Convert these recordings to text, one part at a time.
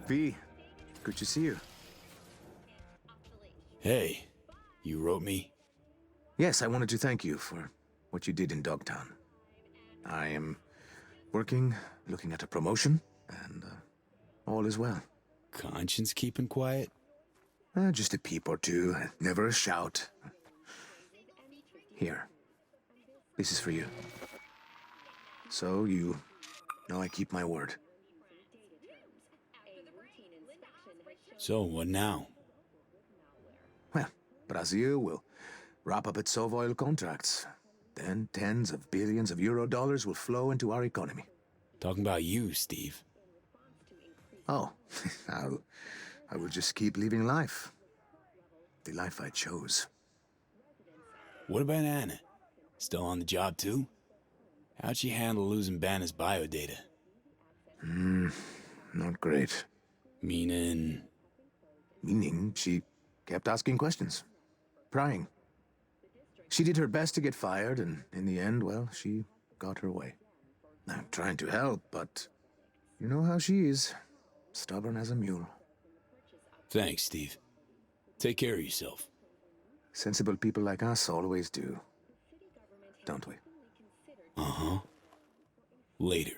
V, good to see you. Hey, you wrote me? Yes, I wanted to thank you for what you did in Dogtown. I am working, looking at a promotion, and all is well. Conscience keeping quiet? Just a peep or two, never a shout. Here, this is for you. So you know I keep my word. So, what now? Well, Brazil will wrap up its Sovoil contracts. Then tens of billions of euro dollars will flow into our economy. Talking about you, Steve. Oh, I will just keep living life. The life I chose. What about Anna? Still on the job too? How'd she handle losing Banna's biodata? Not great. Meaning... Meaning she kept asking questions. Prying. She did her best to get fired, and in the end, well, she got her way. I'm trying to help, but you know how she is. Stubborn as a mule. Thanks, Steve. Take care of yourself. Sensible people like us always do. Don't we? Uh-huh. Later.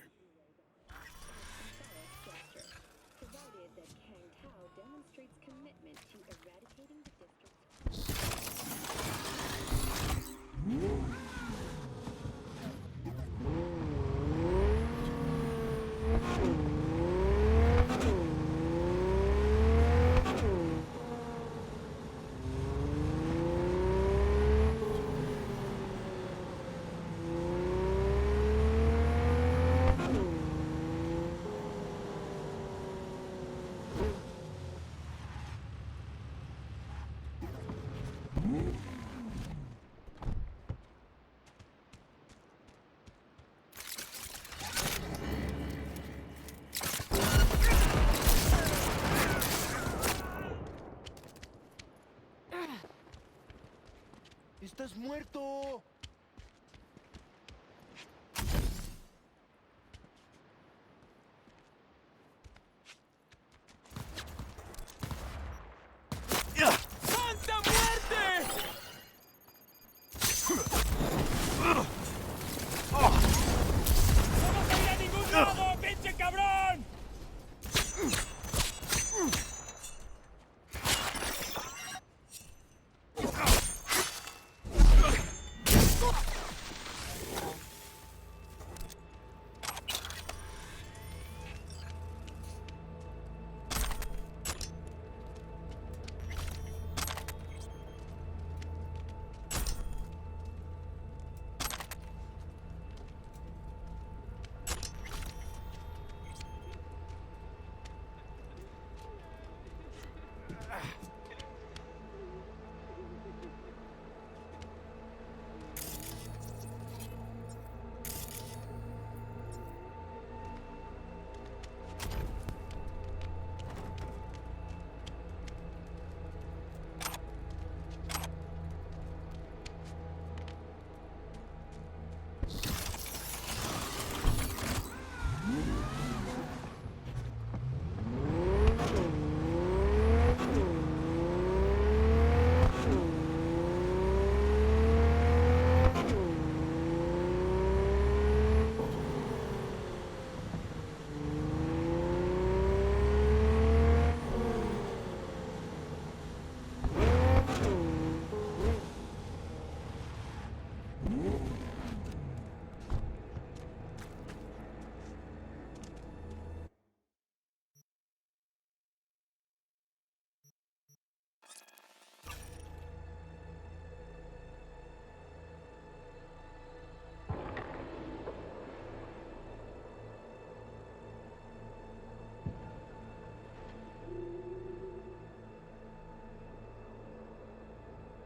¡Estás muerto! ¡Santa muerte! ¡No vas a ir a ningún lado, pinche cabrón!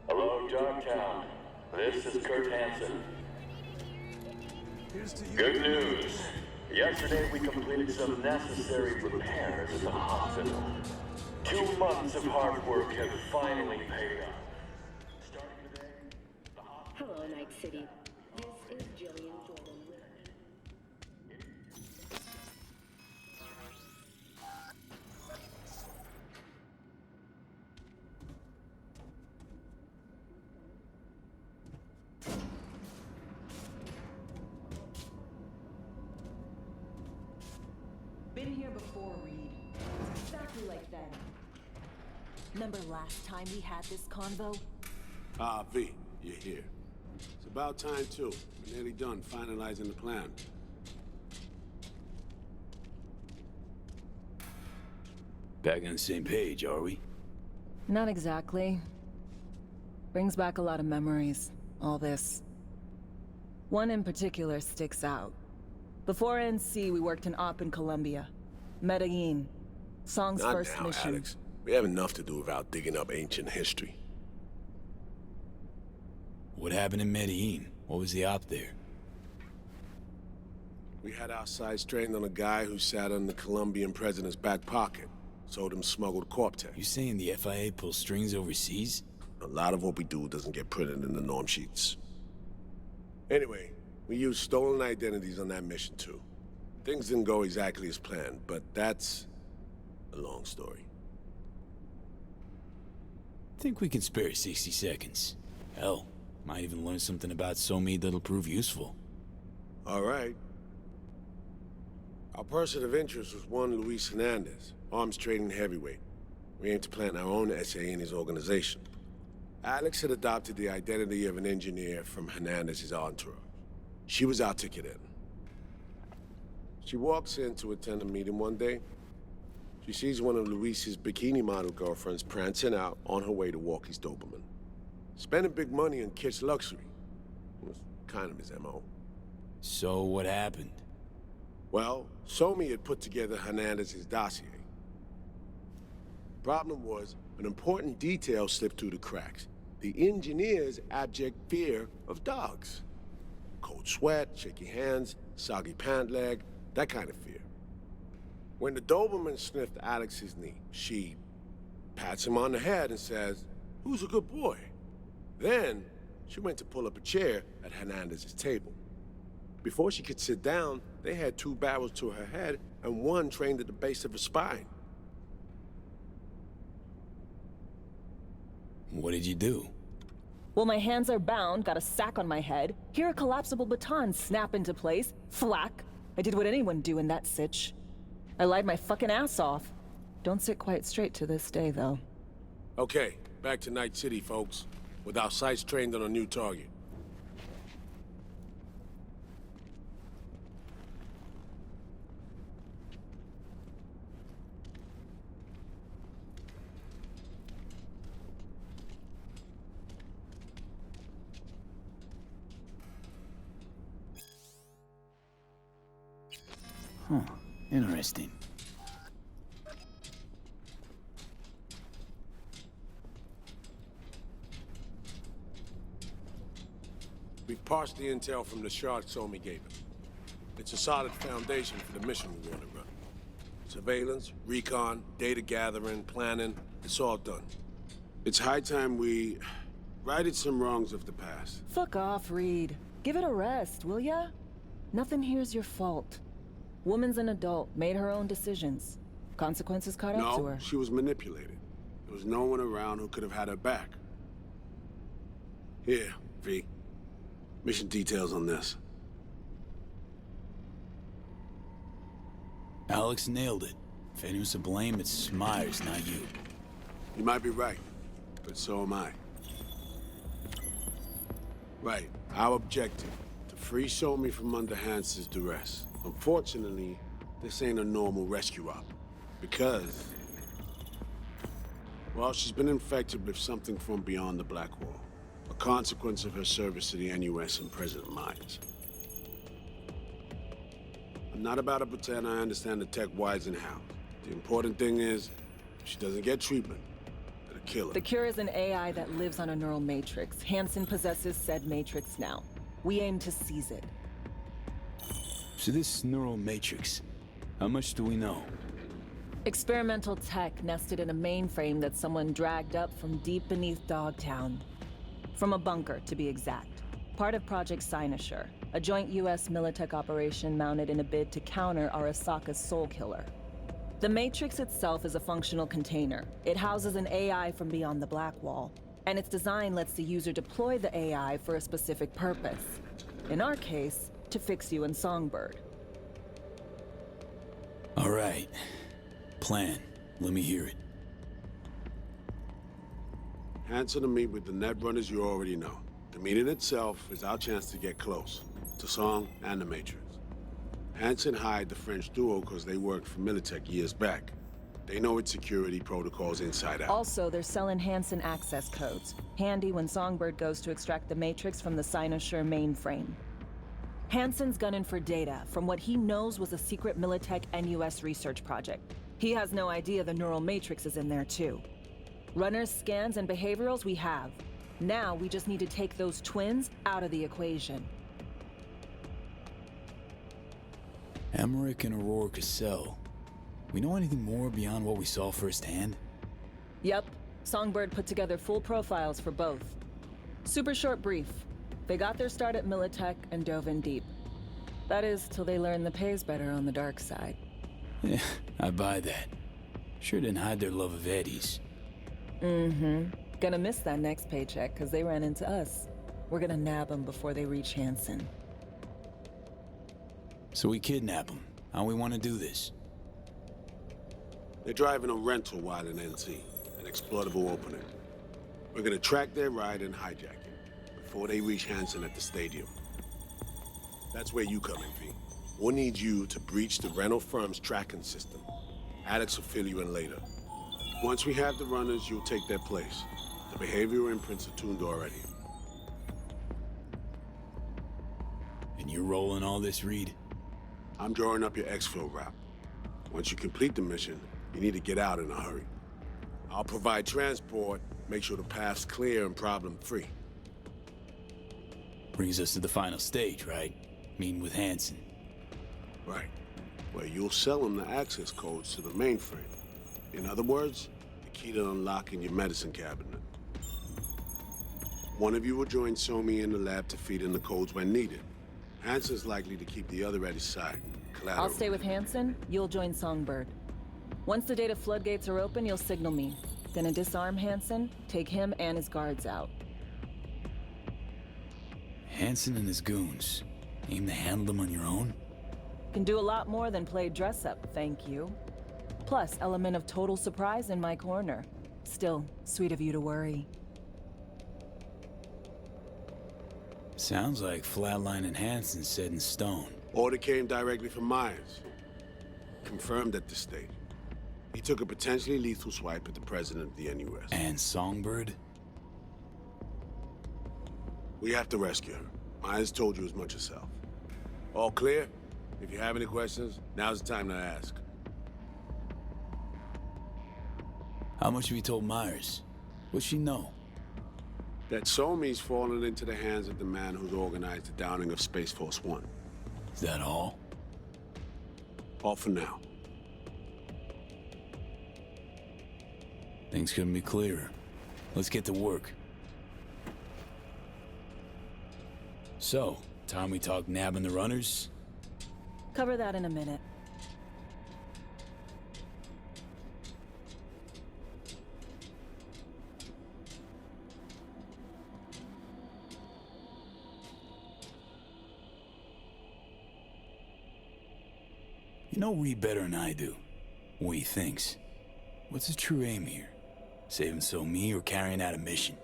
Hello, Dogtown. This is Kurt Hansen. Good news. Yesterday we completed some necessary repairs at the hospital. 2 months of hard work have finally paid off. Starting today, the hospital... Hello, Night City. This is Jillian Jordan. Been here before, Reed. It's exactly like then. Remember last time we had this convo? Ah, V, you're here. It's about time, too. We're nearly done finalizing the plan. Back on the same page, are we? Not exactly. Brings back a lot of memories, all this. One in particular sticks out. Before NC, we worked an op in Colombia. Medellin. Song's Not first now, mission. Alex. We have enough to do without digging up ancient history. What happened in Medellin? What was the op there? We had our sights trained on a guy who sat in the Colombian president's back pocket. Sold him smuggled Corp-Tech. You saying the FIA pulls strings overseas? A lot of what we do doesn't get printed in the norm sheets. Anyway, we used stolen identities on that mission too. Things didn't go exactly as planned, but that's a long story. Think we can spare 60 seconds. Hell, might even learn something about Somi that'll prove useful. All right. Our person of interest was one Luis Hernandez, arms trading heavyweight. We aim to plant our own SA in his organization. Alex had adopted the identity of an engineer from Hernandez's entourage. She was our ticket in. She walks in to attend a meeting one day. She sees one of Luis's bikini model girlfriends prancing out on her way to walk his Doberman. Spending big money on kitsch luxury. It was kind of his MO. So what happened? Well, Somi had put together Hernandez's dossier. Problem was, an important detail slipped through the cracks. The engineer's abject fear of dogs. Cold sweat, shaky hands, soggy pant leg, that kind of fear. When the Doberman sniffed Alex's knee, she pats him on the head and says, "Who's a good boy?" Then, she went to pull up a chair at Hernandez's table. Before she could sit down, they had two barrels to her head and one trained at the base of her spine. What did you do? Well, my hands are bound, got a sack on my head. Here a collapsible baton snap into place. Thwack. I did what anyone do in that sitch. I lied my fucking ass off. Don't sit quite straight to this day, though. Okay, back to Night City, folks. With our sights trained on a new target. Huh. Interesting. We've parsed the intel from the shard Somi gave us. It's a solid foundation for the mission we want to run. Surveillance, recon, data gathering, planning, it's all done. It's high time we righted some wrongs of the past. Fuck off, Reed. Give it a rest, will ya? Nothing here's your fault. Woman's an adult, made her own decisions. Consequences caught up to No, her. she was manipulated. There was no one around who could have had her back. Here, V. Mission details on this. Alex nailed it. If anyone's to blame, it's Myers, not you. You might be right, but so am I. Right, our objective, to free Somi from under Hansen's duress. Unfortunately, this ain't a normal rescue op. Because, well, she's been infected with something from beyond the Black Wall. A consequence of her service to the NUS and President Myers. I'm not about to pretend I understand the tech whys and how. The important thing is, if she doesn't get treatment, it'll kill her. The cure is an AI that lives on a neural matrix. Hansen possesses said matrix now. We aim to seize it. So this neural matrix, how much do we know? Experimental tech nested in a mainframe that someone dragged up from deep beneath Dogtown. From a bunker, to be exact. Part of Project Cynosure, a joint US Militech operation mounted in a bid to counter Arasaka's soul killer. The Matrix itself is a functional container. It houses an AI from beyond the Black Wall, and its design lets the user deploy the AI for a specific purpose. In our case, to fix you and Songbird. All right. Plan. Let me hear it. Hanson to meet with the net runners you already know. The meeting itself is our chance to get close to Song and the Matrix. Hanson hired the French duo because they worked for Militech years back. They know its security protocols inside out. Also, they're selling Hanson access codes. Handy when Songbird goes to extract the Matrix from the Cynosure mainframe. Hanson's gunning for data from what he knows was a secret Militech and US research project. He has no idea the neural matrix is in there too. Runners, scans, and behaviorals we have. Now we just need to take those twins out of the equation. Emmerich and Aurora Cassell. We know anything more beyond what we saw firsthand? Yep. Songbird put together full profiles for both. Super short brief. They got their start at Militech and dove in deep. That is, till they learned the pay's better on the dark side. Yeah, I buy that. Sure didn't hide their love of Eddie's. Mm-hmm. Gonna miss that next paycheck, because they ran into us. We're gonna nab them before they reach Hanson. So we kidnap them. How we want to do this? They're driving a rental while in NC, an exploitable opening. We're gonna track their ride and hijack it before they reach Hanson at the stadium. That's where you come in, V. We'll need you to breach the rental firm's tracking system. Alex will fill you in later. Once we have the runners, you'll take their place. The behavioral imprints are tuned already. And you're rolling all this, Reed? I'm drawing up your exfil route. Once you complete the mission, you need to get out in a hurry. I'll provide transport, make sure the path's clear and problem-free. Brings us to the final stage, right? Meeting with Hanson. Right. Where you'll sell them the access codes to the mainframe. In other words, the key to unlocking your medicine cabinet. One of you will join Somi in the lab to feed in the codes when needed. Hanson's likely to keep the other at his side. Collateral. I'll stay with Hanson, you'll join Songbird. Once the data floodgates are open, you'll signal me. Gonna disarm Hanson, take him and his guards out. Hanson and his goons. Aim to handle them on your own? Can do a lot more than play dress-up, thank you. Plus, element of total surprise in my corner. Still, sweet of you to worry. Sounds like Flatline and Hanson set in stone. Order came directly from Myers. Confirmed at this stage. He took a potentially lethal swipe at the president of the NUS. And Songbird? We have to rescue her. Myers told you as much herself. All clear? If you have any questions, now's the time to ask. How much have you told Myers? What's she know? That Somi's fallen into the hands of the man who's organized the downing of Space Force One. Is that all? All for now. Things couldn't be clearer. Let's get to work. So, time we talk nabbing the runners? Cover that in a minute. You know Reed better than I do. What he thinks. What's his true aim here? Saving Somi or carrying out a mission?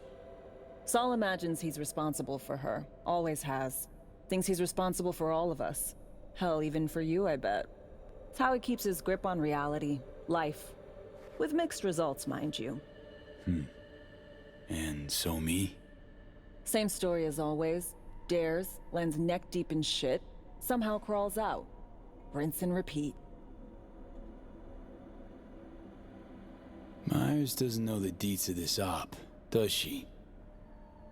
Saul imagines he's responsible for her. Always has. Thinks he's responsible for all of us. Hell, even for you, I bet. It's how he keeps his grip on reality. Life. With mixed results, mind you. And Somi? Same story as always. Dares, lands neck deep in shit, somehow crawls out. Rinse and repeat. Myers doesn't know the deets of this op, does she?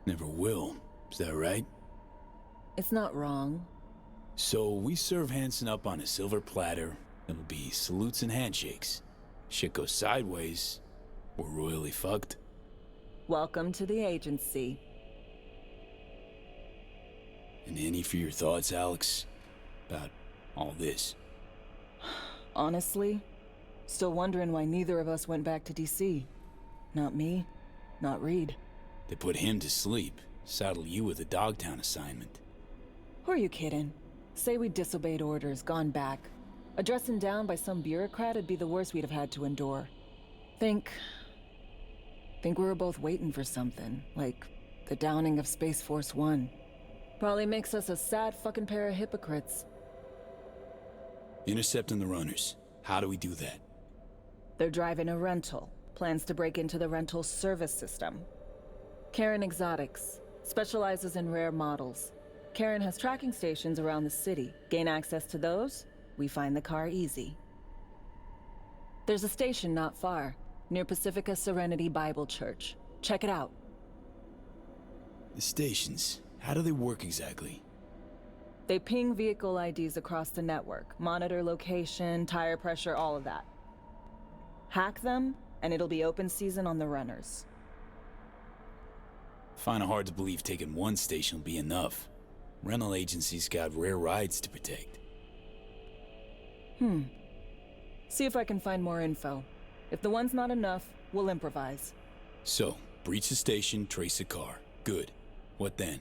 Never will, is that right? It's not wrong. So we serve Hanson up on a silver platter. It'll be salutes and handshakes. Shit goes sideways, we're royally fucked. Welcome to the agency. And any for your thoughts, Alex? About all this? Honestly, still wondering why neither of us went back to DC. Not me, not Reed. They put him to sleep, saddle you with a Dogtown assignment. Who are you kidding? Say we disobeyed orders, gone back. A dressing down by some bureaucrat would be the worst we'd have had to endure. Think we were both waiting for something, like the downing of Space Force One. Probably makes us a sad fucking pair of hypocrites. Intercepting the runners. How do we do that? They're driving a rental. Plans to break into the rental service system. Karen Exotics. Specializes in rare models. Karen has tracking stations around the city. Gain access to those, we find the car easy. There's a station not far, near Pacifica Serenity Bible Church. Check it out. The stations. How do they work exactly? They ping vehicle IDs across the network, monitor location, tire pressure, all of that. Hack them, and it'll be open season on the runners. Find it hard to believe taking one station will be enough. Rental agencies got rare rides to protect. See if I can find more info. If the one's not enough, we'll improvise. So, breach the station, trace the car. Good. What then?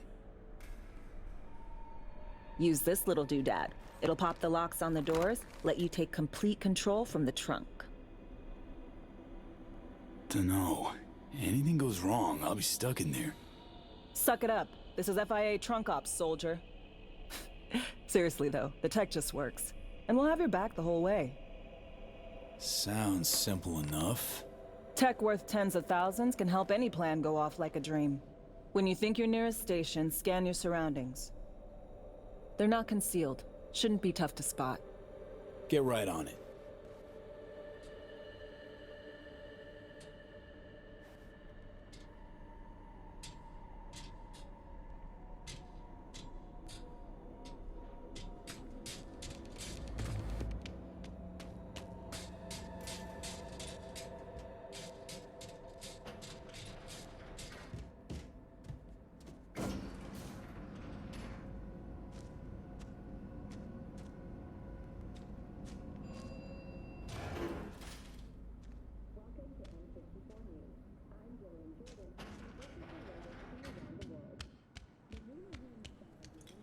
Use this little doodad. It'll pop the locks on the doors, let you take complete control from the trunk. Dunno. Anything goes wrong, I'll be stuck in there. Suck it up. This is FIA trunk ops, soldier. Seriously though, the tech just works. And we'll have your back the whole way. Sounds simple enough. Tech worth tens of thousands can help any plan go off like a dream. When you think your nearest station, scan your surroundings. They're not concealed. Shouldn't be tough to spot. Get right on it.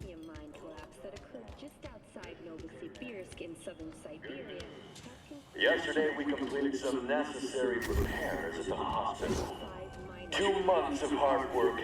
A mine collapse that occurred just outside Novosibirsk in southern Siberia. Yesterday, we completed some necessary repairs at the hospital. 2 months of hard work.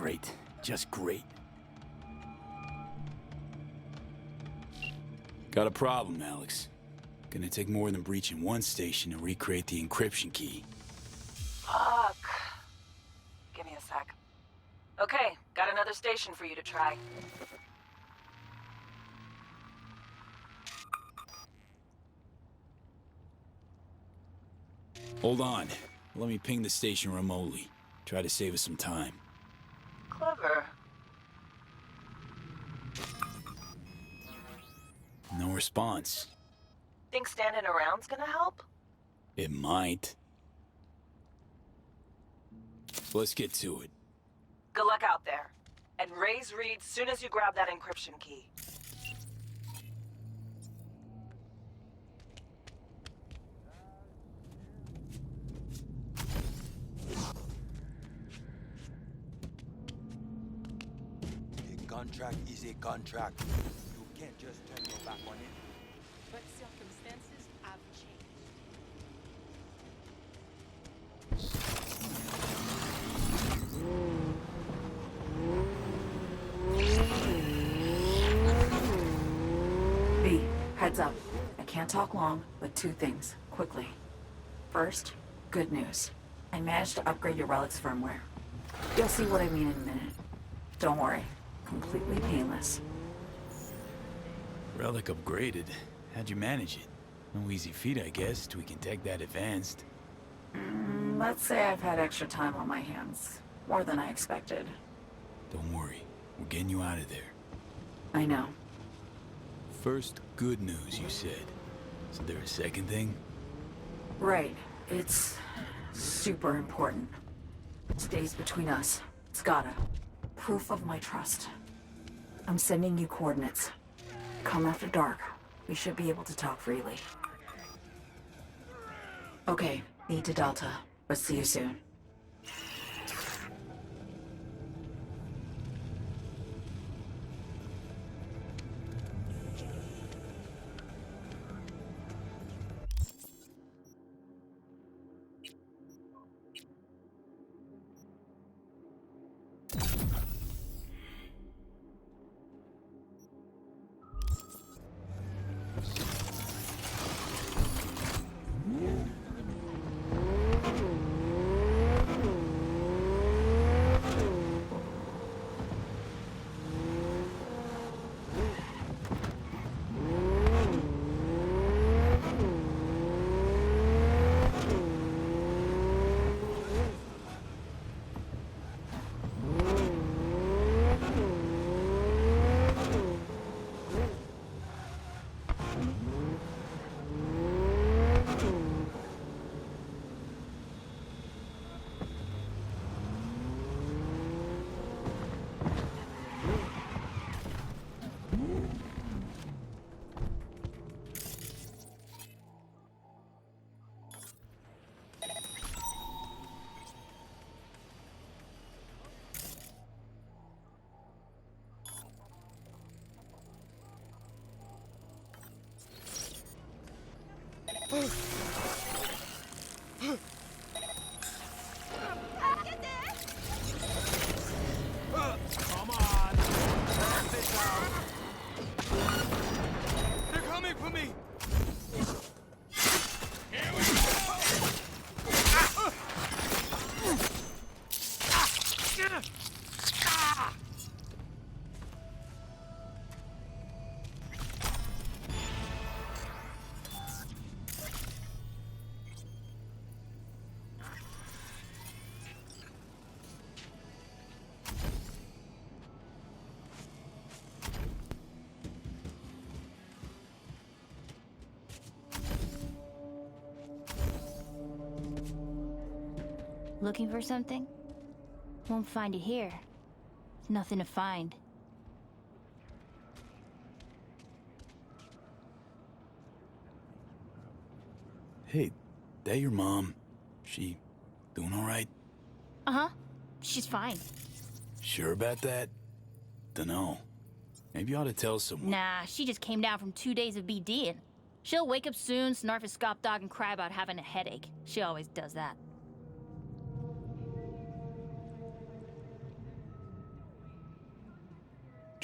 Great. Just great. Got a problem, Alex. Gonna take more than breaching one station to recreate the encryption key. Fuck. Give me a sec. Okay, got another station for you to try. Hold on. Let me ping the station remotely. Try to save us some time. Clever. No response. Think standing around's gonna help? It might. Let's get to it. Good luck out there. And raise Reed soon as you grab that encryption key. A contract is a contract. You can't just turn your back on it. But circumstances have changed. B, heads up. I can't talk long, but two things, quickly. First, good news. I managed to upgrade your Relic's firmware. You'll see what I mean in a minute. Don't worry, completely painless. Relic upgraded. How'd you manage it? No easy feat, I guess, tweaking tech that advanced. Let's say I've had extra time on my hands. More than I expected. Don't worry. We're getting you out of there. I know. First, good news, you said. Is there a second thing? Right. It's super important. Stays between us. It's gotta. Proof of my trust. I'm sending you coordinates. Come after dark. We should be able to talk freely. Okay, need to Delta, but see you soon. Come on! Let it down! They're coming for me! Here we go! Looking for something? Won't find it here. There's nothing to find. Hey, that your mom? She doing all right? Uh-huh. She's fine. Sure about that? Dunno. Maybe you ought to tell someone. Nah, she just came down from 2 days of BDing. She'll wake up soon, snarf his scop dog, and cry about having a headache. She always does that.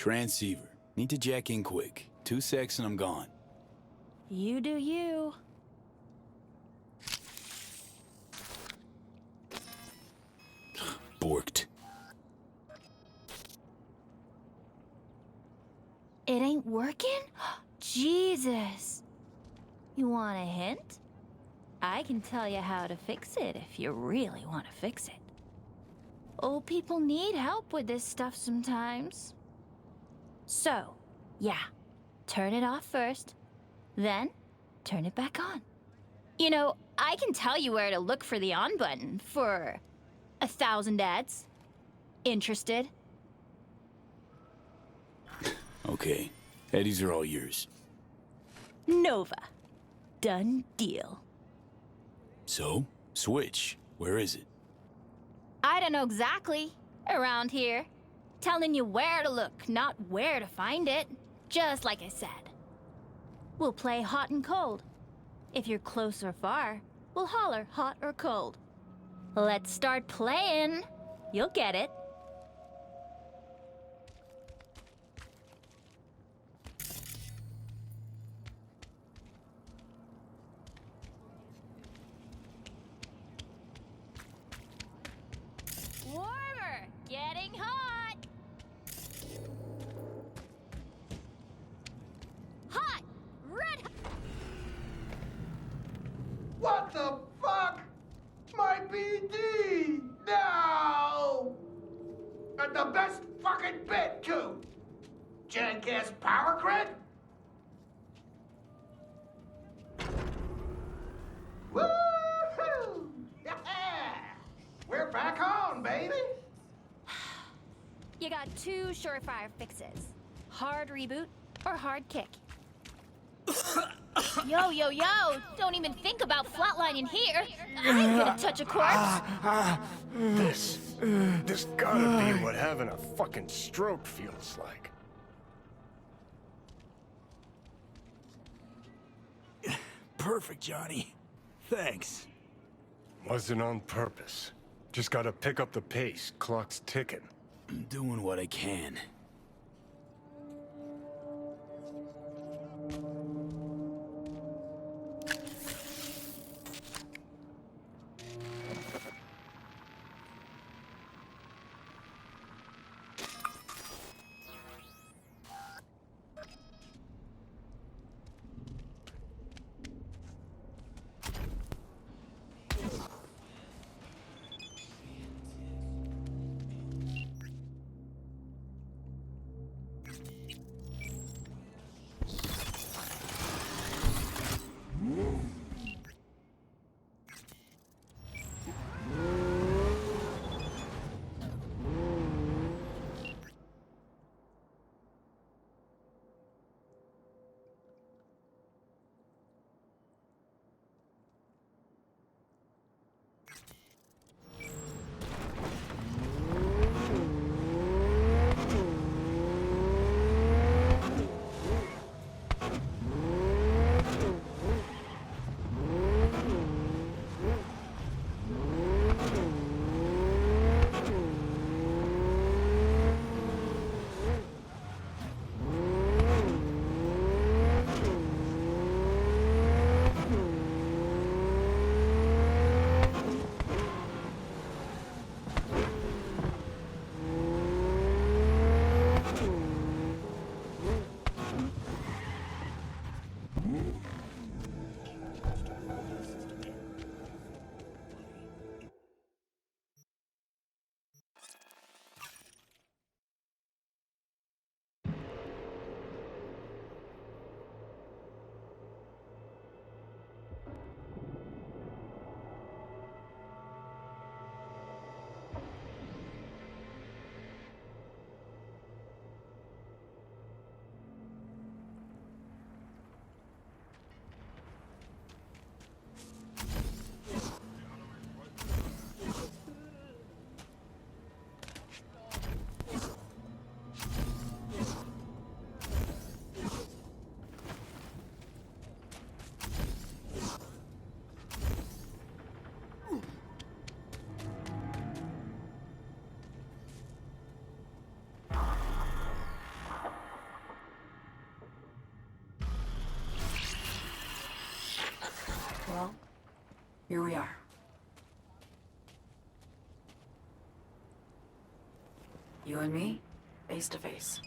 Transceiver. Need to jack in quick. 2 secs and I'm gone. You do you. Borked. It ain't working? Jesus. You want a hint? I can tell you how to fix it if you really want to fix it. Old people need help with this stuff sometimes. So, yeah, turn it off first, then turn it back on. You know, I can tell you where to look for the on button for 1,000 ads. Interested? Okay. Eddies are all yours. Nova. Done deal. So, switch. Where is it? I don't know exactly. Around here. Telling you where to look, not where to find it. Just like I said. We'll play hot and cold. If you're close or far, we'll holler hot or cold. Let's start playing. You'll get it. Warmer! Getting hot! Hot! Red hot! What the fuck? My BD! No! And the best fucking bit, too! Jank-ass power grid? Woo-hoo! Yeah! We're back on, baby! You got 2 surefire fixes. Hard reboot or hard kick. Yo, yo, yo! Don't even think about flatlining here. I ain't gonna touch a corpse. This gotta be what having a fucking stroke feels like. Perfect, Johnny. Thanks. Wasn't on purpose. Just gotta pick up the pace. Clock's ticking. I'm doing what I can. Well, here we are. You and me, face to face.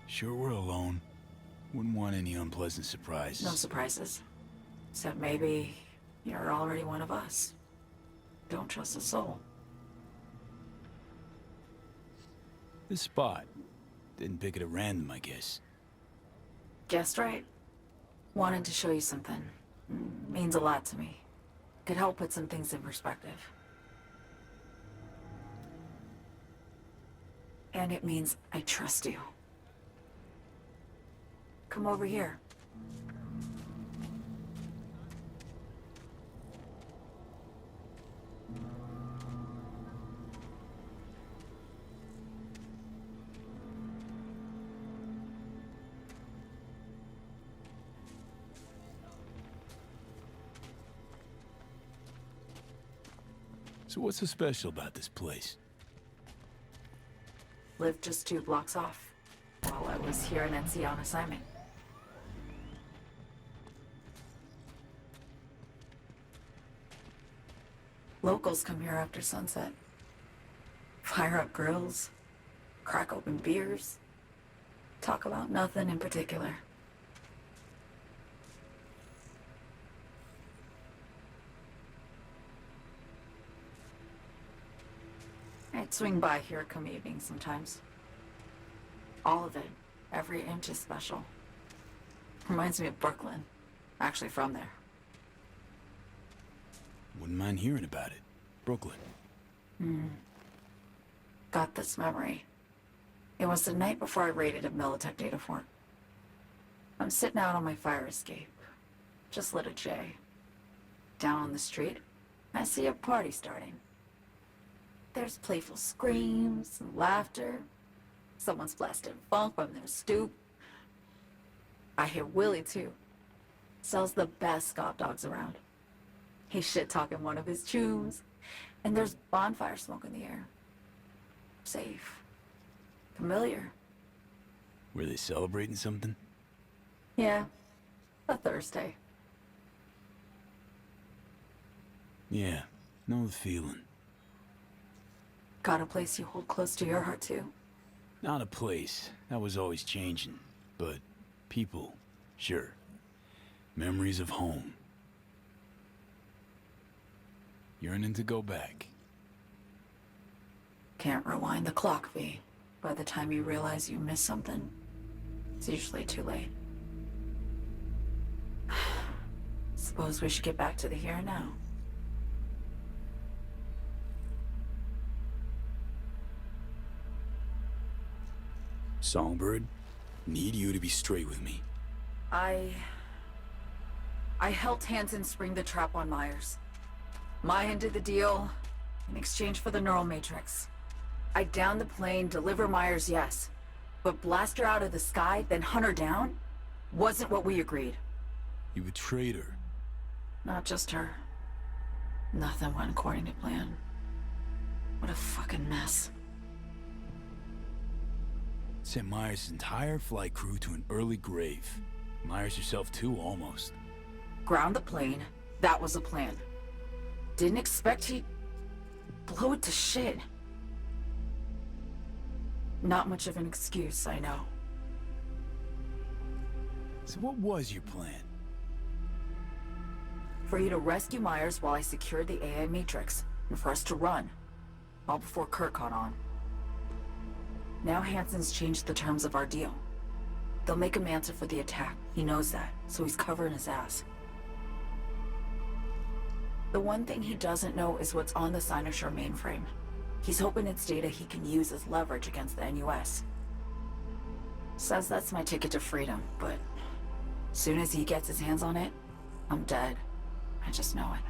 Sure we're alone. Wouldn't want any unpleasant surprises. No surprises. Except maybe you're already one of us. Don't trust a soul. This spot. Didn't pick it at random, I guess. Guessed right. Wanted to show you something. Means a lot to me. Could help put some things in perspective. And it means I trust you. Come over here. So what's so special about this place? Lived just 2 blocks off, while I was here in NC on assignment. Locals come here after sunset. Fire up grills, crack open beers, talk about nothing in particular. I'd swing by here come evening sometimes. All of it, every inch is special. Reminds me of Brooklyn. Actually from there. Wouldn't mind hearing about it. Brooklyn. Got this memory. It was the night before I raided a Militech data fort. I'm sitting out on my fire escape. Just lit a J. Down on the street, I see a party starting. There's playful screams and laughter. Someone's blasting funk from their stoop. I hear Willie, too. Sells the best scout dogs around. He's shit-talking one of his chews. And there's bonfire smoke in the air. Safe. Familiar. Were they celebrating something? Yeah. A Thursday. Yeah, know the feeling. Got a place you hold close to your heart, too? Not a place. That was always changing. But people, sure. Memories of home. Yearning to go back. Can't rewind the clock, V. By the time you realize you missed something, it's usually too late. Suppose we should get back to the here and now. Songbird, need you to be straight with me. I helped Hansen spring the trap on Myers. Maya did the deal in exchange for the neural matrix. I downed the plane, deliver Myers, yes. But blast her out of the sky, then hunt her down? Wasn't what we agreed. You betrayed her. Not just her. Nothing went according to plan. What a fucking mess. Sent Myers' entire flight crew to an early grave. Myers herself too, almost. Ground the plane, that was the plan. Didn't expect he'd blow it to shit. Not much of an excuse, I know. So what was your plan? For you to rescue Myers while I secured the AI Matrix, and for us to run. All before Kurt caught on. Now Hansen's changed the terms of our deal. They'll make him answer for the attack. He knows that, so he's covering his ass. The one thing he doesn't know is what's on the Cynosure mainframe. He's hoping it's data he can use as leverage against the NUS. Says that's my ticket to freedom, but soon as he gets his hands on it, I'm dead. I just know it.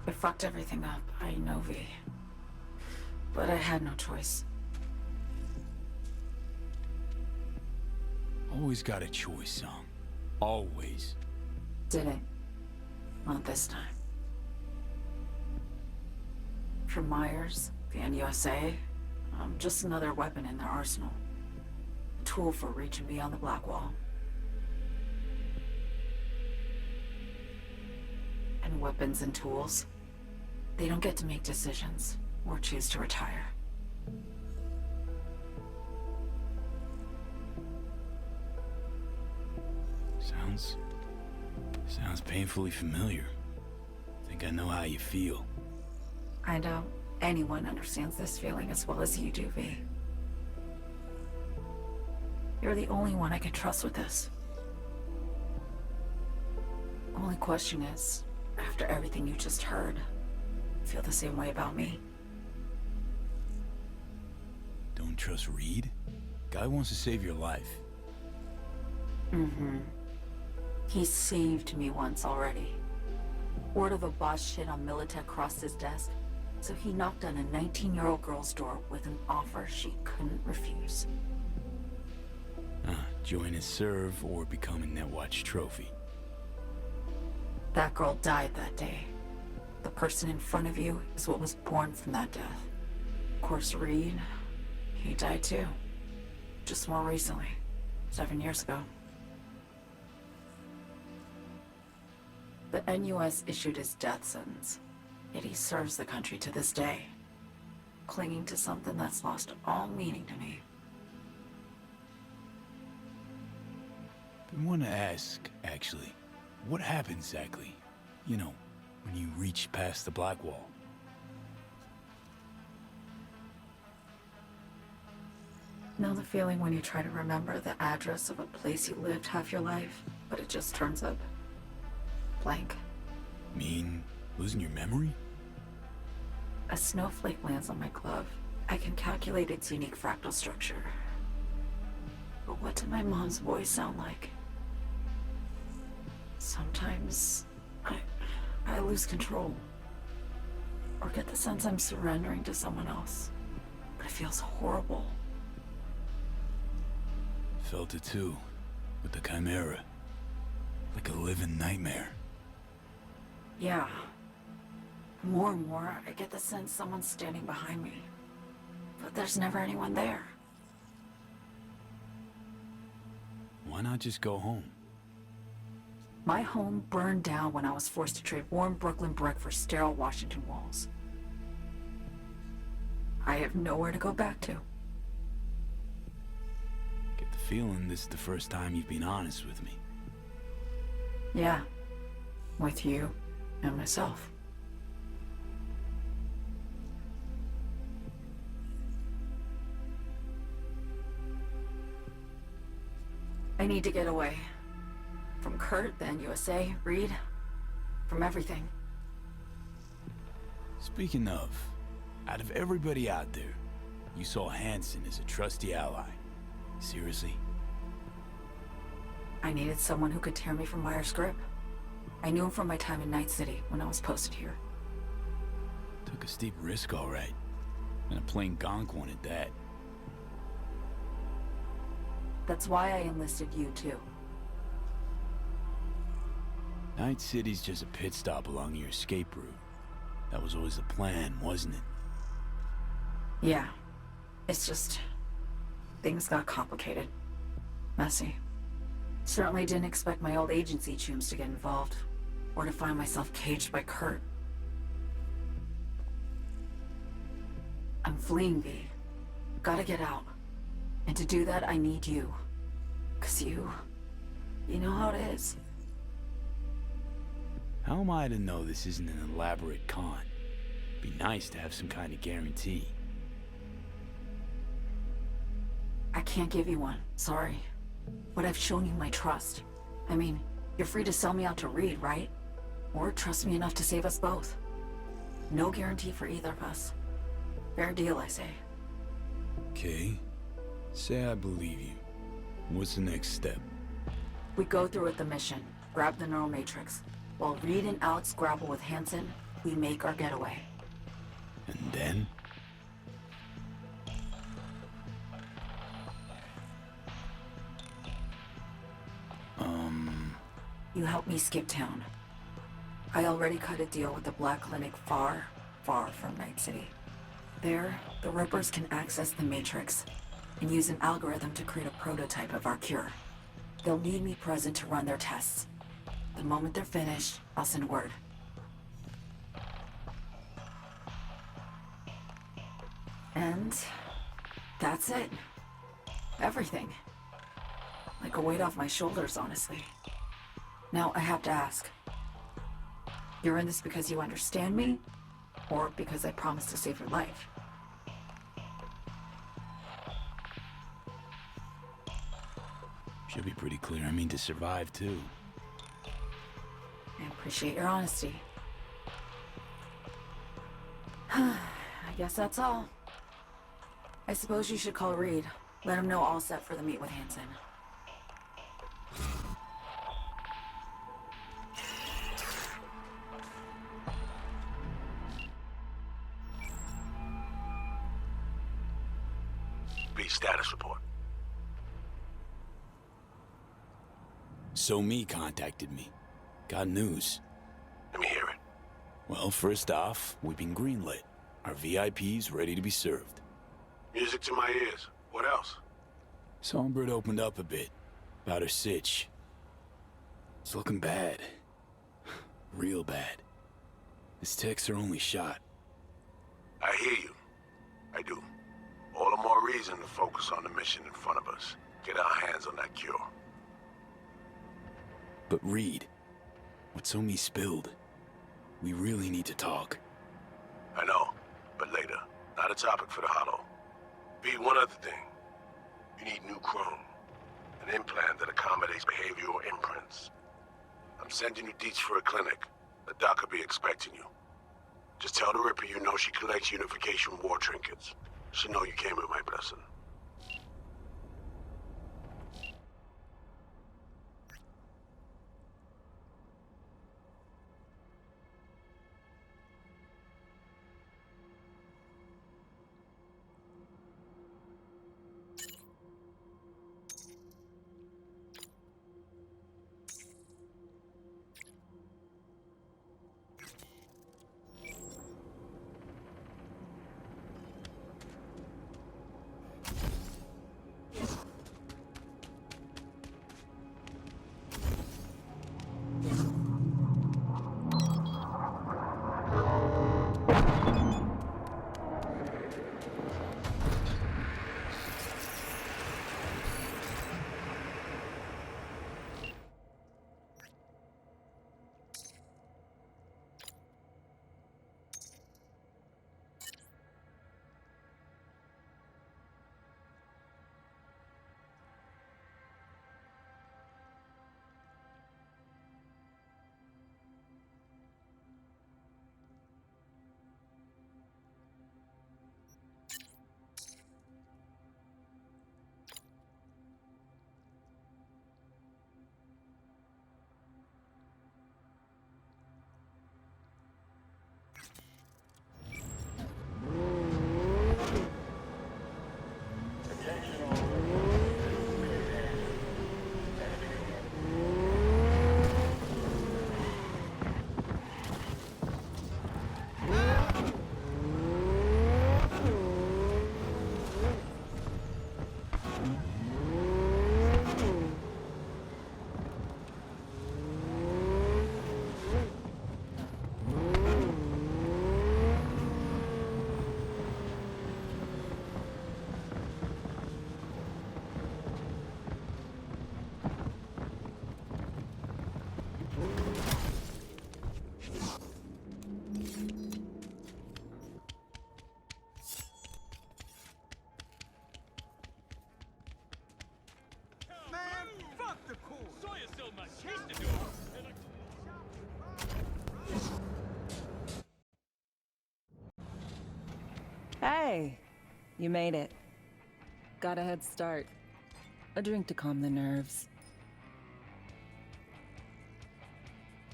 I fucked everything up, I know, V. But I had no choice. Always got a choice, Song. Always. Didn't. Not this time. For Myers, The NUSA, I'm just another weapon in their arsenal. A tool for reaching beyond the Black Wall. And weapons and tools, they don't get to make decisions or choose to retire. Sounds painfully familiar. Think I know how you feel. I know anyone understands this feeling as well as you do, V. You're the only one I can trust with this. Only question is, after everything you just heard, feel the same way about me? Don't trust Reed? Guy wants to save your life. Mm-hmm. He saved me once already. Word of a boss shit on Militech crossed his desk, so he knocked on a 19-year-old girl's door with an offer she couldn't refuse. Join his serve or become a Netwatch trophy. That girl died that day. The person in front of you is what was born from that death. Of course, Reed, he died too. Just more recently. 7 years ago. The NUS issued his death sentence, yet he serves the country to this day, clinging to something that's lost all meaning to me. I want to ask, actually, what happened exactly? You know, when you reached past the Black Wall. Know the feeling when you try to remember the address of a place you lived half your life, but it just turns up blank. Mean losing your memory? A snowflake lands on my glove. I can calculate its unique fractal structure. But what did my mom's voice sound like? Sometimes I lose control. Or get the sense I'm surrendering to someone else. But it feels horrible. Felt it too, with the Chimera. Like a living nightmare. Yeah. More and more, I get the sense someone's standing behind me. But there's never anyone there. Why not just go home? My home burned down when I was forced to trade warm Brooklyn brick for sterile Washington walls. I have nowhere to go back to. Get the feeling this is the first time you've been honest with me. Yeah. With you and myself. I need to get away. From Kurt, the NUSA, Reed, from everything. Speaking of, out of everybody out there, you saw Hansen as a trusty ally. Seriously? I needed someone who could tear me from Myers' grip. I knew him from my time in Night City when I was posted here. Took a steep risk, all right. And a plain gonk one at that. That's why I enlisted you, too. Night City's just a pit stop along your escape route. That was always the plan, wasn't it? Yeah. It's just... things got complicated. Messy. Certainly didn't expect my old agency chooms to get involved. Or to find myself caged by Kurt. I'm fleeing, V. Gotta get out. And to do that, I need you. 'Cause you know how it is. How am I to know this isn't an elaborate con? Be nice to have some kind of guarantee. I can't give you one, sorry. But I've shown you my trust. I mean, you're free to sell me out to Reed, right? Or trust me enough to save us both. No guarantee for either of us. Fair deal, I say. Okay. Say I believe you. What's the next step? We go through with the mission, grab the neural matrix. While Reed and Alex grapple with Hansen, we make our getaway. And then? You help me skip town. I already cut a deal with the Black Clinic far, far from Night City. There, the Rippers can access the Matrix and use an algorithm to create a prototype of our cure. They'll need me present to run their tests. The moment they're finished, I'll send word. And that's it. Everything. Like a weight off my shoulders, honestly. Now, I have to ask. You're in this because you understand me? Or because I promised to save your life? Should be pretty clear. I mean to survive, too. I appreciate your honesty. I guess that's all. I suppose you should call Reed. Let him know all set for the meet with Hansen. B status report. So Me contacted me. Got news. Let me hear it. Well, first off, we've been greenlit. Our VIP's ready to be served. Music to my ears. What else? Songbird opened up a bit about her sitch. It's looking bad. Real bad. His tech's her only shot. I hear you. I do. All the more reason to focus on the mission in front of us. Get our hands on that cure. But Reed, what So Me spilled, we really need to talk. I know, but later. Not a topic for the Hollow. B, one other thing. You need new chrome. An implant that accommodates behavioral imprints. I'm sending you deets for a clinic. The doc will be expecting you. Just tell the Ripper you know she collects unification war trinkets. She know you came with my blessing. Hey, you made it. Got a head start. A drink to calm the nerves.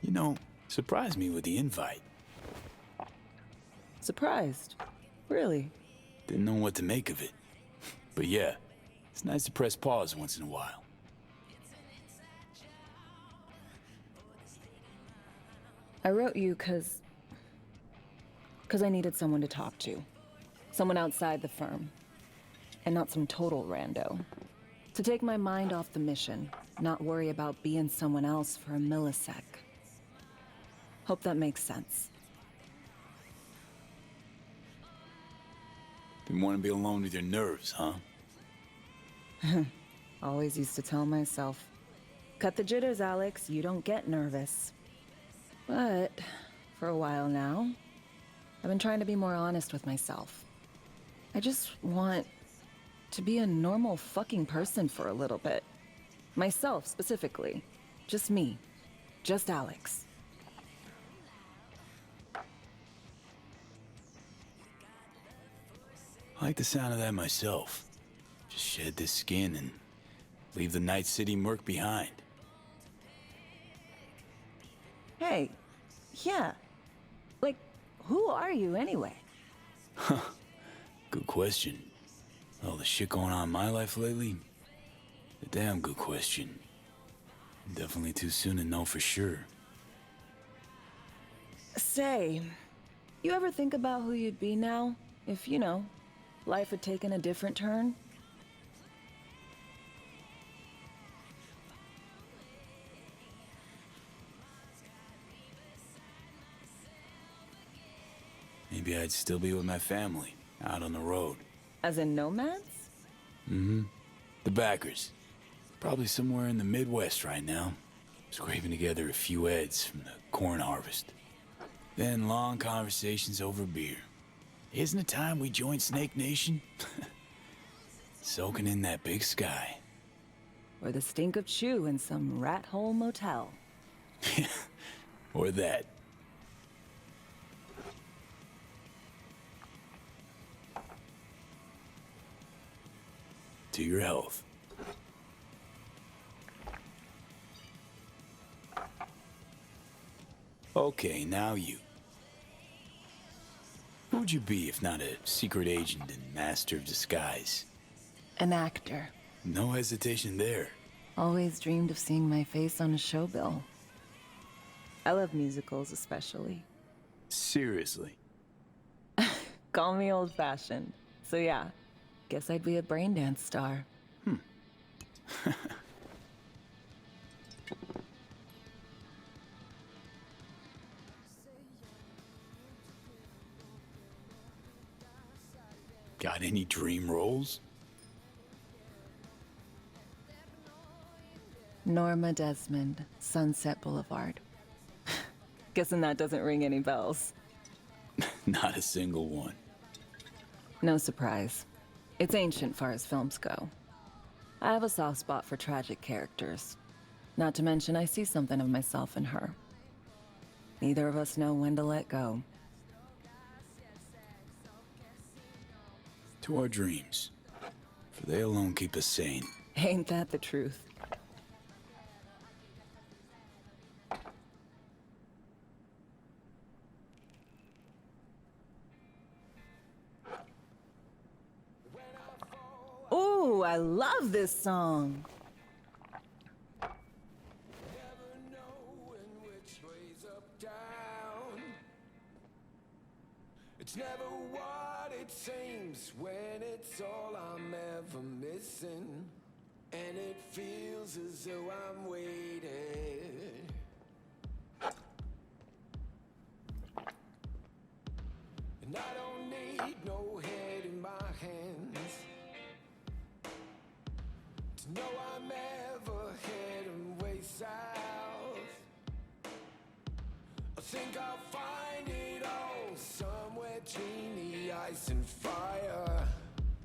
You know, surprised me with the invite. Surprised? Really? Didn't know what to make of it. But yeah, it's nice to press pause once in a while. I wrote you 'cause I needed someone to talk to. Someone outside the firm. And not some total rando. To take my mind off the mission, not worry about being someone else for a millisec. Hope that makes sense. Didn't want to be alone with your nerves, huh? Always used to tell myself, cut the jitters, Alex, you don't get nervous. But for a while now, I've been trying to be more honest with myself. I just want to be a normal fucking person for a little bit. Myself, specifically. Just me. Just Alex. I like the sound of that myself. Just shed this skin and leave the Night City murk behind. Hey, yeah. Like, who are you anyway? Huh. Good question. All the shit going on in my life lately? A damn good question. Definitely too soon to know for sure. Say, you ever think about who you'd be now? If, you know, life had taken a different turn? Maybe I'd still be with my family, out on the road. As in nomads? Mm-hmm. The backers. Probably somewhere in the Midwest right now. Scraping together a few heads from the corn harvest. Then long conversations over beer. Isn't it time we joined Snake Nation? Soaking in that big sky. Or the stink of chew in some rat hole motel. Or that. To your health. Okay, now you. Who would you be if not a secret agent and master of disguise? An actor. No hesitation there. Always dreamed of seeing my face on a show bill. I love musicals especially. Seriously? Call me old-fashioned. So yeah, guess I'd be a braindance star. Got any dream roles? Norma Desmond, Sunset Boulevard. Guessing that doesn't ring any bells. Not a single one. No surprise. It's ancient far as films go. I have a soft spot for tragic characters. Not to mention I see something of myself in her. Neither of us know when to let go. To our dreams. For they alone keep us sane. Ain't that the truth? Ooh, I love this song. It's never what it seems when it's all I'm ever missing. And it feels as though I'm waiting. And I don't need no head in my hands to know I'm ever heading way south. I think I'll find it all somewhere between the ice and fire.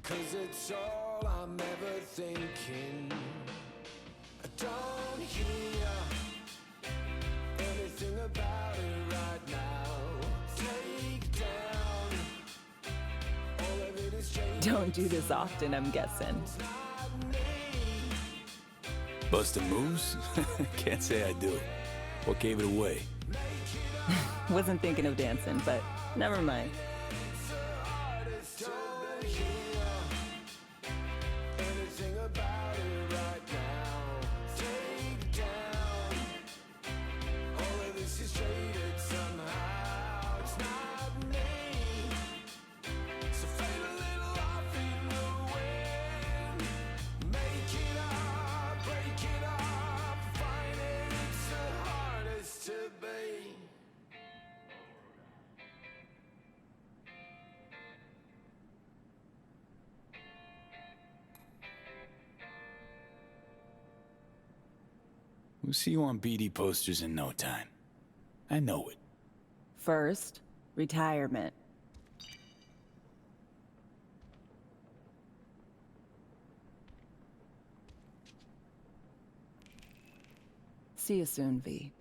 'Cause it's all I'm ever thinking. I don't hear anything about it right now. Take down all of it is changing. Don't do this often, I'm guessing. Bustin' moves? Can't say I do. What gave it away? Wasn't thinking of dancing, but never mind. Somehow it's not me. So fatal see you on BD posters in no time. I know it. First, retirement. See you soon, V.